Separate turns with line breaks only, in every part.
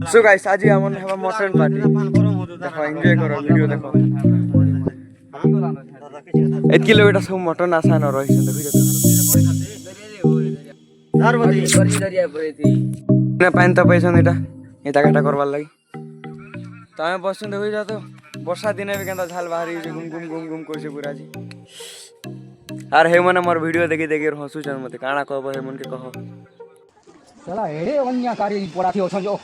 so guys आज हमन हेबा मटन पार्टी देखो एंजॉय करो वीडियो देखो एत किलोमीटर सब मटन आसान रही देखो ना पानी तो पैसा एटा एटा घाटा करवार लगी तो आम बस देखो जा तो वर्षा दिन भी केंता झाल बाहरी घूम घूम घूम घूम करछे पूरा जी आर हे मने मोर वीडियो देखि देखि हसुछन मते काना कहबो हे मन के कहो
चला हेडे अन्य कार्य पड़ा थी ओछन जो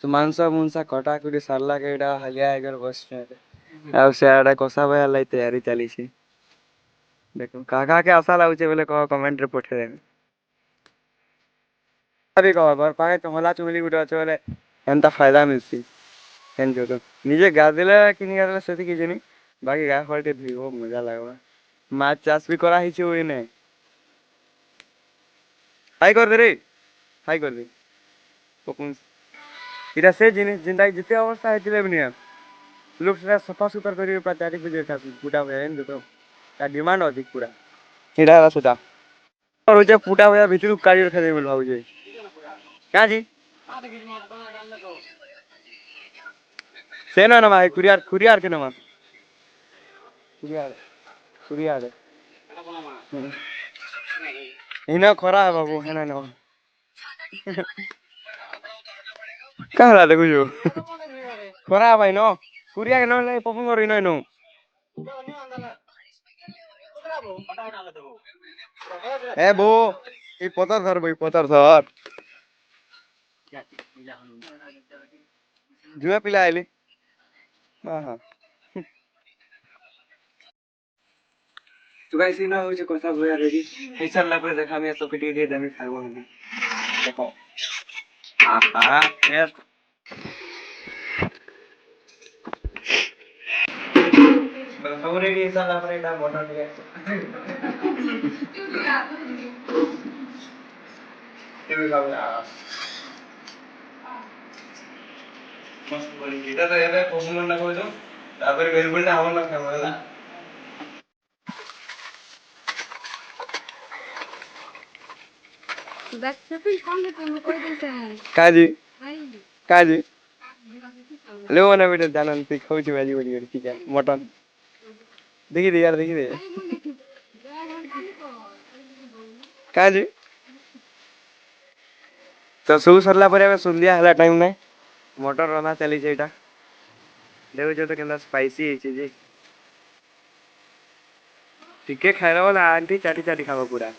तो मांसा मुंसा कटाकुटी सारला के एटा हलिया आगर बस अब से आडा कोसा भया लाई तैयारी चली छी देखो काका के आशा लाଗୁଛे बोले कह कमेंट रे पठे दे अभी कह बर पाए तो होला चुमली गुटा আছে बोले एंता फायदा मिलसी एन जो तो निजे गा देले कि नि गा देले सेति कि जनी बाकी गा फलटे भिगो मजा लागबा माछ चाष भी करा हिचे ओइ नै हाई कर दे रे हाई कर दे पकुन इरा से जिनिस जिंदा जिते अवस्था हेतिले बनिया लोग से सफा सुतर करी प्राचारी पे देखा गुटा भएन तो ता डिमांड अधिक पूरा इरा सुता और हो जे फुटा भया भितरु काड़ी रखा दे बोल भाऊ जे का जी सेना नमा कुरियार कुरियार के नमा कुरियार कुरियार इना खरा है बाबू है ना नो कहाँ ला देखो जो खरा भाई नो कुरिया के नो ले पपुन करी नो नो ए बो ई पतर धर भाई पतर धर जुआ पिला आइली हां हां तो गाइस इना हो जे कोसा भया रेडी हेसर ला पर देखा मैं तो पिटी दे दमे खाबो हम देखो आहा यार सब रेडी हेसर ला पर एटा मोटर के केबे खाबो मस्त बड़ी एटा तो एबे पसंद ना को जो तापर वेलबुल ना हमन ना खाबो काजी काजी ले मना बेटा जानन ती खाऊ छी भाजी बड़ी ठीक है मटन देखी दे यार देखी दे काजी तो सब सरला पर अब संध्या हला टाइम नै मटन रना चली छै एटा देखो जो तो केंदा स्पाइसी है जी टिके खाइला वाला आंटी चाटी चाटी खाबो पूरा